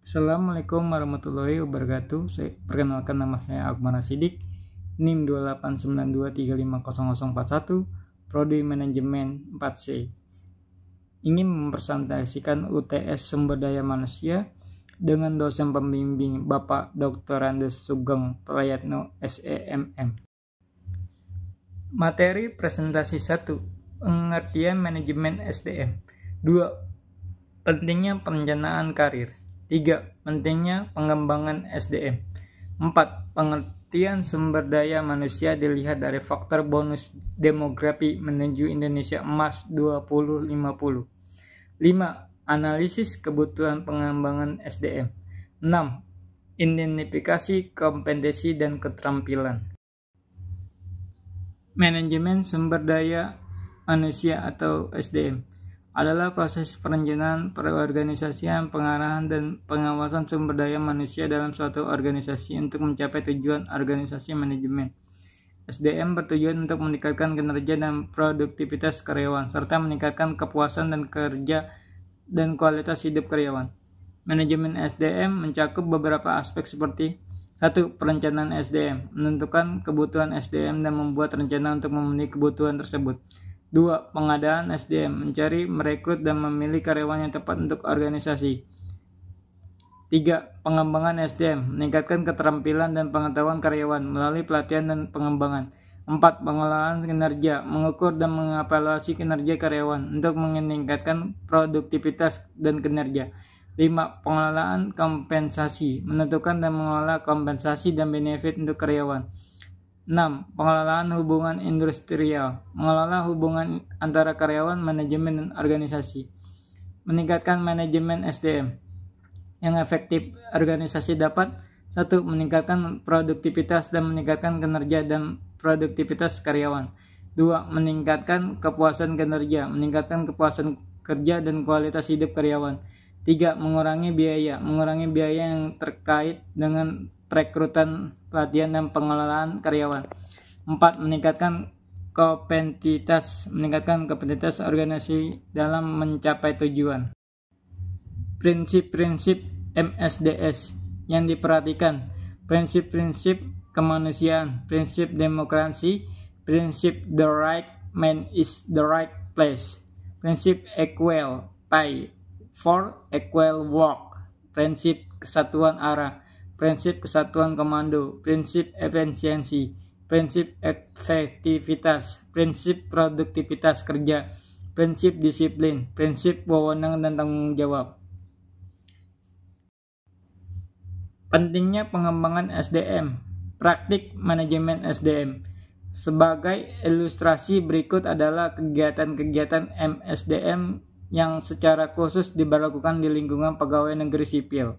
Assalamualaikum warahmatullahi wabarakatuh. Perkenalkan, nama saya Akbar Sidik, NIM 2892350041, Prodi Manajemen 4C. Ingin mempresentasikan UTS Sumber Daya Manusia dengan dosen pembimbing Bapak Dr. Andes Sugeng Prayatno SEMM. Materi presentasi 1. Pengertian manajemen SDM. 2. Pentingnya perencanaan karir. 3. Pentingnya pengembangan SDM. 4. Pengertian sumber daya manusia dilihat dari faktor bonus demografi menuju Indonesia Emas 2050. 5. Analisis kebutuhan pengembangan SDM. 6. Identifikasi kompetensi dan keterampilan. Manajemen sumber daya manusia atau SDM adalah proses perencanaan, perorganisasian, pengarahan, dan pengawasan sumber daya manusia dalam suatu organisasi untuk mencapai tujuan organisasi manajemen. SDM bertujuan untuk meningkatkan kinerja dan produktivitas karyawan, serta meningkatkan kepuasan dan kerja dan kualitas hidup karyawan. Manajemen SDM mencakup beberapa aspek seperti 1. Perencanaan SDM, menentukan kebutuhan SDM dan membuat rencana untuk memenuhi kebutuhan tersebut. 2. Pengadaan SDM, mencari, merekrut, dan memilih karyawan yang tepat untuk organisasi. 3. Pengembangan SDM, meningkatkan keterampilan dan pengetahuan karyawan melalui pelatihan dan pengembangan. 4. Pengelolaan kinerja, mengukur dan mengevaluasi kinerja karyawan untuk meningkatkan produktivitas dan kinerja. 5. Pengelolaan kompensasi, menentukan dan mengelola kompensasi dan benefit untuk karyawan. 6. Pengelolaan hubungan industrial, mengelola hubungan antara karyawan, manajemen, dan organisasi. Meningkatkan manajemen SDM yang efektif. Organisasi dapat 1. Meningkatkan produktivitas dan meningkatkan kinerja dan produktivitas karyawan. 2. Meningkatkan kepuasan kinerja, meningkatkan kepuasan kerja dan kualitas hidup karyawan. 3. Mengurangi biaya yang terkait dengan perekrutan, pelatihan, dan pengelolaan karyawan. 4. Meningkatkan kompetititas organisasi dalam mencapai tujuan. Prinsip-prinsip MSDS yang diperhatikan: prinsip-prinsip kemanusiaan, prinsip demokrasi, prinsip the right man is the right place, prinsip equal pay for equal work, prinsip kesatuan arah, prinsip kesatuan komando, prinsip efisiensi, prinsip efektivitas, prinsip produktivitas kerja, prinsip disiplin, prinsip wewenang dan tanggung jawab. Pentingnya pengembangan SDM, praktik manajemen SDM. Sebagai ilustrasi berikut adalah kegiatan-kegiatan MSDM yang secara khusus diberlakukan di lingkungan pegawai negeri sipil.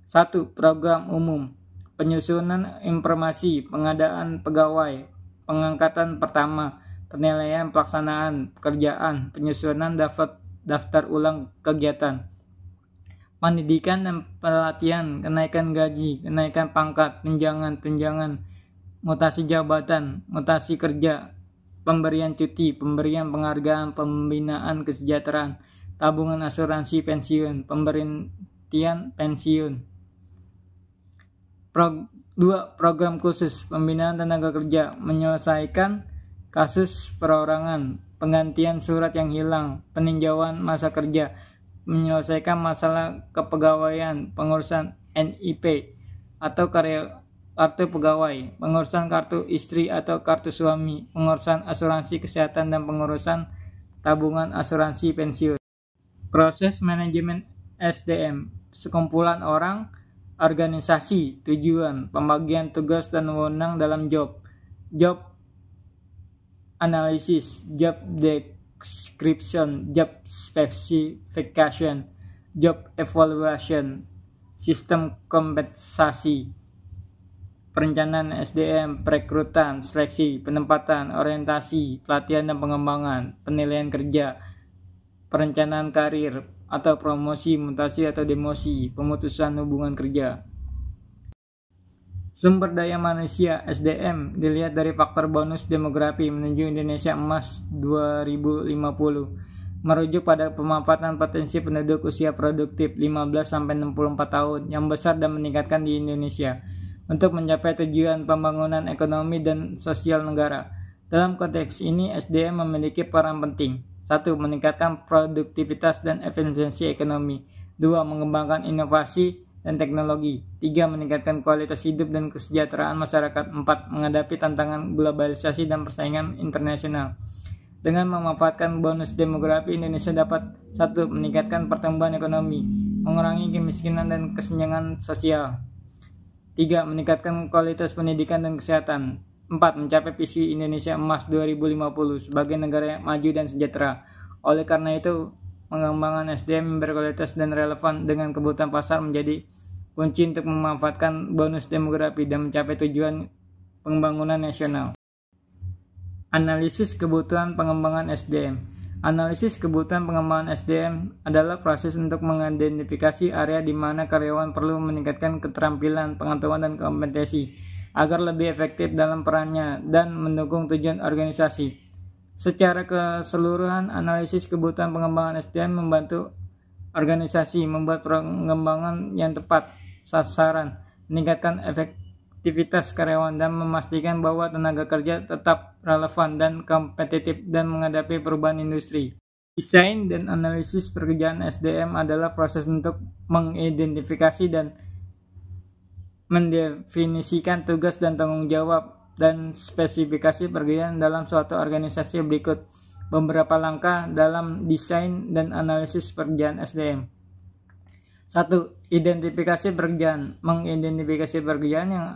1. Program umum, penyusunan informasi, pengadaan pegawai, pengangkatan pertama, penilaian pelaksanaan pekerjaan, penyusunan daftar ulang kegiatan, pendidikan dan pelatihan, kenaikan gaji, kenaikan pangkat, tunjangan, mutasi jabatan, mutasi kerja, pemberian cuti, pemberian penghargaan, pembinaan kesejahteraan, tabungan asuransi pensiun, pemberhentian pensiun. 2. Program khusus, pembinaan tenaga kerja, menyelesaikan kasus perorangan, penggantian surat yang hilang, peninjauan masa kerja, menyelesaikan masalah kepegawaian, pengurusan NIP atau kartu pegawai, pengurusan kartu istri atau kartu suami, pengurusan asuransi kesehatan, dan pengurusan tabungan asuransi pensiun. Proses manajemen SDM, sekumpulan orang, organisasi, tujuan, pembagian tugas dan wewenang dalam job analysis, job description, job specification, job evaluation, sistem kompensasi, perencanaan SDM, perekrutan, seleksi, penempatan, orientasi, pelatihan dan pengembangan, penilaian kerja, perencanaan karir atau promosi, mutasi atau demosi, pemutusan hubungan kerja. Sumber daya manusia SDM dilihat dari faktor bonus demografi menuju Indonesia Emas 2050. merujuk pada pemanfaatan potensi penduduk usia produktif 15-64 tahun yang besar dan meningkatkan di Indonesia untuk mencapai tujuan pembangunan ekonomi dan sosial negara. Dalam konteks ini, SDM memiliki peran penting. 1. Meningkatkan produktivitas dan efisiensi ekonomi. 2. Mengembangkan inovasi dan teknologi. 3. Meningkatkan kualitas hidup dan kesejahteraan masyarakat. 4. Menghadapi tantangan globalisasi dan persaingan internasional. Dengan memanfaatkan bonus demografi, Indonesia dapat 1. Meningkatkan pertumbuhan ekonomi, mengurangi kemiskinan dan kesenjangan sosial. 3. Meningkatkan kualitas pendidikan dan kesehatan. 4. Mencapai visi Indonesia Emas 2050 sebagai negara yang maju dan sejahtera. Oleh karena itu, pengembangan SDM yang berkualitas dan relevan dengan kebutuhan pasar menjadi kunci untuk memanfaatkan bonus demografi dan mencapai tujuan pembangunan nasional. Analisis kebutuhan pengembangan SDM. Analisis kebutuhan pengembangan SDM adalah proses untuk mengidentifikasi area di mana karyawan perlu meningkatkan keterampilan, pengetahuan, dan kompetensi agar lebih efektif dalam perannya dan mendukung tujuan organisasi. Secara keseluruhan, analisis kebutuhan pengembangan SDM membantu organisasi membuat pengembangan yang tepat sasaran, meningkatkan efektivitas karyawan, dan memastikan bahwa tenaga kerja tetap relevan dan kompetitif dan menghadapi perubahan industri. Desain dan analisis pekerjaan SDM adalah proses untuk mengidentifikasi dan mendefinisikan tugas dan tanggung jawab dan spesifikasi pekerjaan dalam suatu organisasi. Berikut beberapa langkah dalam desain dan analisis pekerjaan SDM. 1. Identifikasi pekerjaan. Mengidentifikasi pekerjaan yang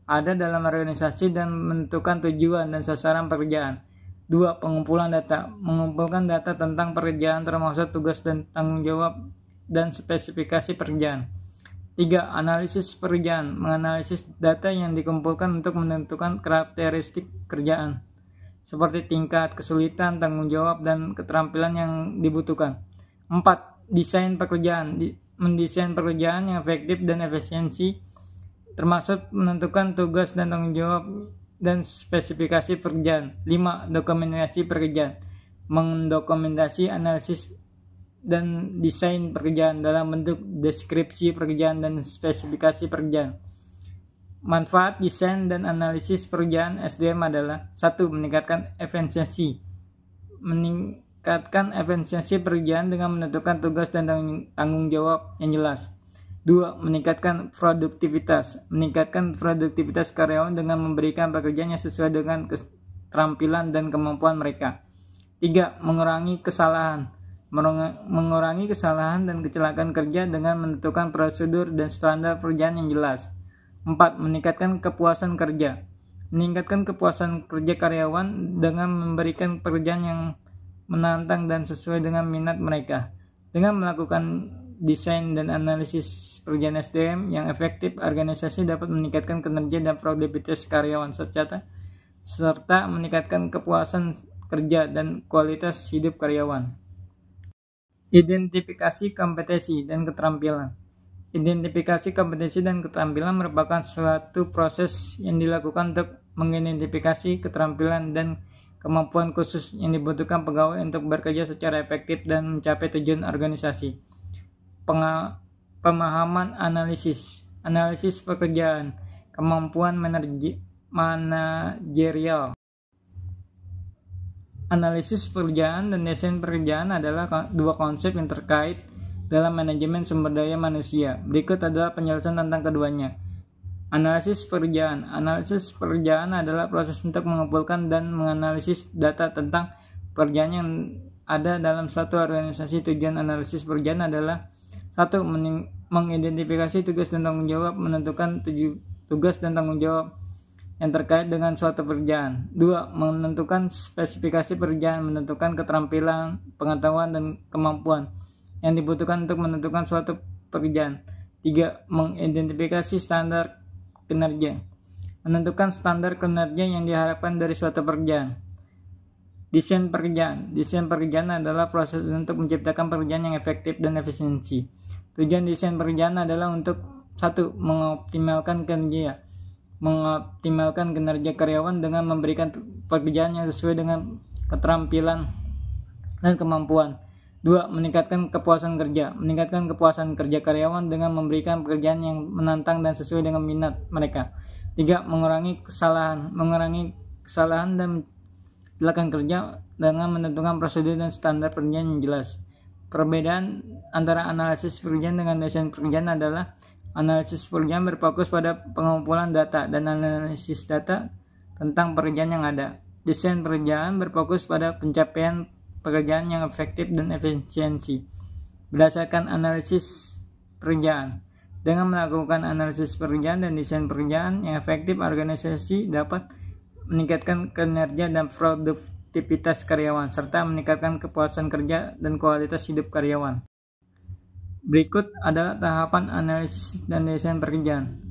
ada dalam organisasi dan menentukan tujuan dan sasaran pekerjaan. 2. Pengumpulan data. Mengumpulkan data tentang pekerjaan termasuk tugas dan tanggung jawab dan spesifikasi pekerjaan. 3. Analisis pekerjaan. Menganalisis data yang dikumpulkan untuk menentukan karakteristik kerjaan seperti tingkat kesulitan, tanggung jawab, dan keterampilan yang dibutuhkan. 4. Desain pekerjaan. Mendesain pekerjaan yang efektif dan efisiensi termasuk menentukan tugas dan tanggung jawab dan spesifikasi pekerjaan. 5. Dokumentasi pekerjaan. Mendokumentasi analisis dan desain pekerjaan dalam bentuk deskripsi pekerjaan dan spesifikasi pekerjaan. Manfaat desain dan analisis pekerjaan SDM adalah 1. Meningkatkan efisiensi. Meningkatkan efisiensi pekerjaan dengan menentukan tugas dan tanggung jawab yang jelas. 2. Meningkatkan produktivitas. Meningkatkan produktivitas karyawan dengan memberikan pekerjaan yang sesuai dengan keterampilan dan kemampuan mereka. 3. Mengurangi kesalahan. Mengurangi kesalahan dan kecelakaan kerja dengan menentukan prosedur dan standar pekerjaan yang jelas. 4. Meningkatkan kepuasan kerja. Meningkatkan kepuasan kerja karyawan dengan memberikan pekerjaan yang menantang dan sesuai dengan minat mereka. Dengan melakukan desain dan analisis pekerjaan SDM yang efektif, organisasi dapat meningkatkan kinerja dan produktivitas karyawan serta meningkatkan kepuasan kerja dan kualitas hidup karyawan. Identifikasi kompetensi dan keterampilan. Identifikasi kompetensi dan keterampilan merupakan suatu proses yang dilakukan untuk mengidentifikasi keterampilan dan kemampuan khusus yang dibutuhkan pegawai untuk bekerja secara efektif dan mencapai tujuan organisasi. Pemahaman analisis pekerjaan, kemampuan manajerial. Analisis pekerjaan dan desain pekerjaan adalah dua konsep yang terkait dalam manajemen sumber daya manusia. Berikut adalah penjelasan tentang keduanya. Analisis pekerjaan. Analisis pekerjaan adalah proses untuk mengumpulkan dan menganalisis data tentang pekerjaan yang ada dalam satu organisasi. Tujuan analisis pekerjaan adalah 1. Mengidentifikasi tugas dan tanggung jawab, menentukan tugas dan tanggung jawab yang terkait dengan suatu pekerjaan. 2. Menentukan spesifikasi pekerjaan, menentukan keterampilan, pengetahuan, dan kemampuan yang dibutuhkan untuk menentukan suatu pekerjaan. 3. Mengidentifikasi standar kinerja, menentukan standar kinerja yang diharapkan dari suatu pekerjaan. Desain pekerjaan. Desain pekerjaan adalah proses untuk menciptakan pekerjaan yang efektif dan efisiensi. Tujuan desain pekerjaan adalah untuk 1. Mengoptimalkan kinerja karyawan dengan memberikan pekerjaan yang sesuai dengan keterampilan dan kemampuan. 2. Meningkatkan kepuasan kerja. Meningkatkan kepuasan kerja karyawan dengan memberikan pekerjaan yang menantang dan sesuai dengan minat mereka. 3. Mengurangi kesalahan dan kecelakaan kerja dengan menentukan prosedur dan standar pekerjaan yang jelas. Perbedaan antara analisis pekerjaan dengan desain pekerjaan adalah analisis pekerjaan berfokus pada pengumpulan data dan analisis data tentang pekerjaan yang ada. Desain pekerjaan berfokus pada pencapaian pekerjaan yang efektif dan efisiensi berdasarkan analisis pekerjaan. Dengan melakukan analisis pekerjaan dan desain pekerjaan yang efektif, organisasi dapat meningkatkan kinerja dan produktivitas karyawan serta meningkatkan kepuasan kerja dan kualitas hidup karyawan. Berikut adalah tahapan analisis dan desain pekerjaan.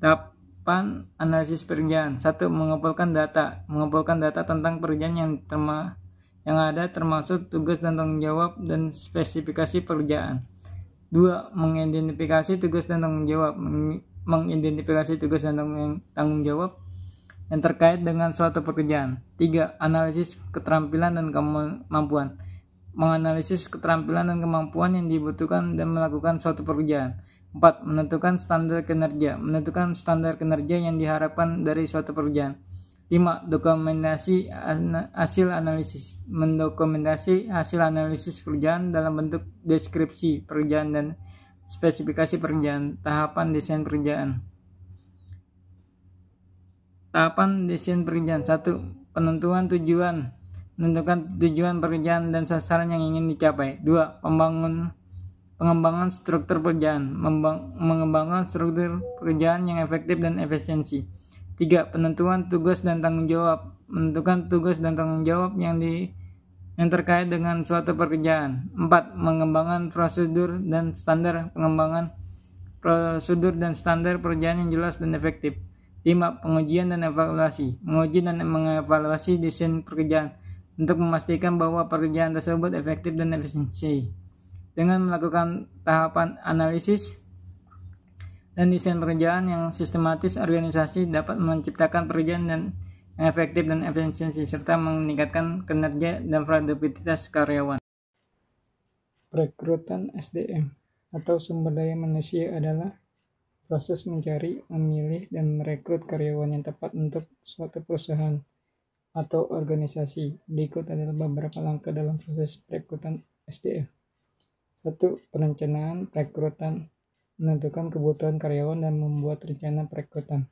Tahapan analisis pekerjaan. 1. Mengumpulkan data. Mengumpulkan data tentang pekerjaan yang ada termasuk tugas dan tanggung jawab dan spesifikasi pekerjaan. 2. Mengidentifikasi tugas dan tanggung jawab. Mengidentifikasi tugas dan tanggung jawab yang terkait dengan suatu pekerjaan. 3. Analisis keterampilan dan kemampuan. Menganalisis keterampilan dan kemampuan yang dibutuhkan dan melakukan suatu pekerjaan. 4. Menentukan standar kinerja. Menentukan standar kinerja yang diharapkan dari suatu pekerjaan. 5. Dokumentasi hasil analisis. Mendokumentasi hasil analisis pekerjaan dalam bentuk deskripsi pekerjaan dan spesifikasi pekerjaan. Tahapan desain pekerjaan. Tahapan desain pekerjaan. 1. Penentuan tujuan. Menentukan tujuan pekerjaan dan sasaran yang ingin dicapai. 2. Pengembangan struktur pekerjaan. Mengembangkan struktur pekerjaan yang efektif dan efisiensi. 3. Penentuan tugas dan tanggung jawab. Menentukan tugas dan tanggung jawab yang terkait dengan suatu pekerjaan. 4. Mengembangkan prosedur dan standar. Pengembangan prosedur dan standar pekerjaan yang jelas dan efektif. 5. Pengujian dan evaluasi. Menguji dan mengevaluasi desain pekerjaan untuk memastikan bahwa pekerjaan tersebut efektif dan efisiensi. Dengan melakukan tahapan analisis dan desain pekerjaan yang sistematis, organisasi dapat menciptakan pekerjaan yang efektif dan efisiensi serta meningkatkan kinerja dan produktivitas karyawan. Perekrutan SDM atau sumber daya manusia adalah proses mencari, memilih, dan merekrut karyawan yang tepat untuk suatu perusahaan atau organisasi. Berikut adalah beberapa langkah dalam proses perekrutan SDM. 1. Perencanaan perekrutan. Menentukan kebutuhan karyawan dan membuat rencana perekrutan.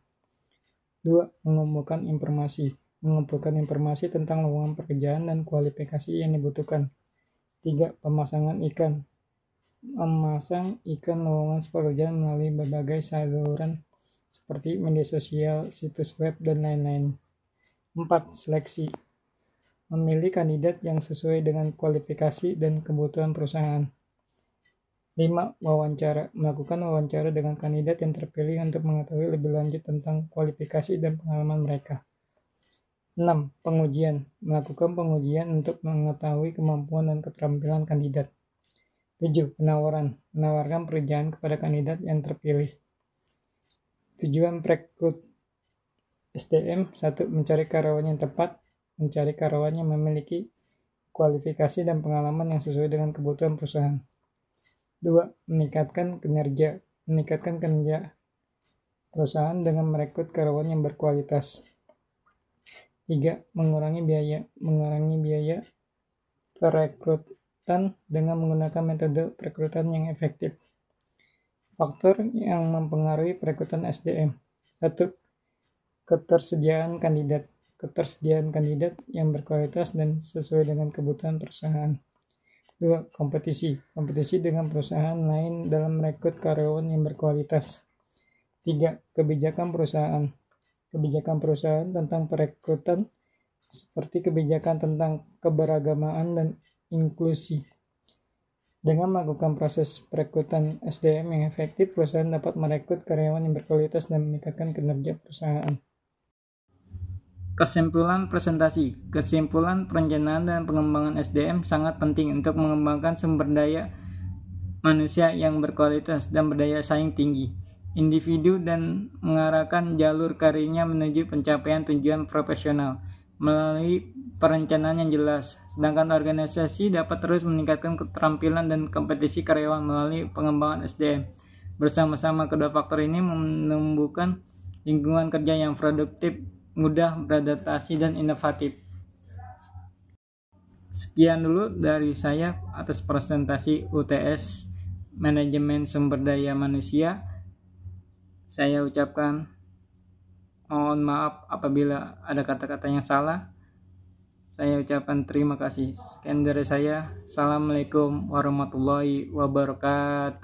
2. Mengumpulkan informasi. Mengumpulkan informasi tentang lowongan pekerjaan dan kualifikasi yang dibutuhkan. 3. Pemasangan iklan. Memasang iklan lowongan pekerjaan melalui berbagai saluran seperti media sosial, situs web, dan lain-lain. 4. Seleksi. Memilih kandidat yang sesuai dengan kualifikasi dan kebutuhan perusahaan. 5. Wawancara. Melakukan wawancara dengan kandidat yang terpilih untuk mengetahui lebih lanjut tentang kualifikasi dan pengalaman mereka. 6. Pengujian. Melakukan pengujian untuk mengetahui kemampuan dan keterampilan kandidat. 7. Penawaran. Menawarkan pekerjaan kepada kandidat yang terpilih. Tujuan perekrut SDM. 1. Mencari karyawan yang tepat. Mencari karyawan yang memiliki kualifikasi dan pengalaman yang sesuai dengan kebutuhan perusahaan. 2. Meningkatkan kinerja. Meningkatkan kinerja perusahaan dengan merekrut karyawan yang berkualitas. 3. Mengurangi biaya. Mengurangi biaya perekrutan dengan menggunakan metode perekrutan yang efektif. Faktor yang mempengaruhi perekrutan SDM. 1. Ketersediaan kandidat. Ketersediaan kandidat yang berkualitas dan sesuai dengan kebutuhan perusahaan. 2. Kompetisi. Kompetisi dengan perusahaan lain dalam merekrut karyawan yang berkualitas. 3. Kebijakan perusahaan. Kebijakan perusahaan tentang perekrutan seperti kebijakan tentang keberagaman dan inklusi. Dengan melakukan proses perekrutan SDM yang efektif, perusahaan dapat merekrut karyawan yang berkualitas dan meningkatkan kinerja perusahaan. Kesimpulan presentasi. Kesimpulan perencanaan dan pengembangan SDM sangat penting untuk mengembangkan sumber daya manusia yang berkualitas dan berdaya saing tinggi individu dan mengarahkan jalur karirnya menuju pencapaian tujuan profesional. Melalui perencanaan yang jelas. Sedangkan organisasi dapat terus meningkatkan keterampilan dan kompetisi karyawan melalui pengembangan SDM. Bersama-sama kedua faktor ini menumbuhkan lingkungan kerja yang produktif, mudah beradaptasi, dan inovatif. Sekian dulu dari saya atas presentasi UTS Manajemen Sumber Daya Manusia. Saya ucapkan mohon maaf apabila ada kata-kata yang salah. Saya ucapkan terima kasih. Sekian dari saya. Assalamualaikum warahmatullahi wabarakatuh.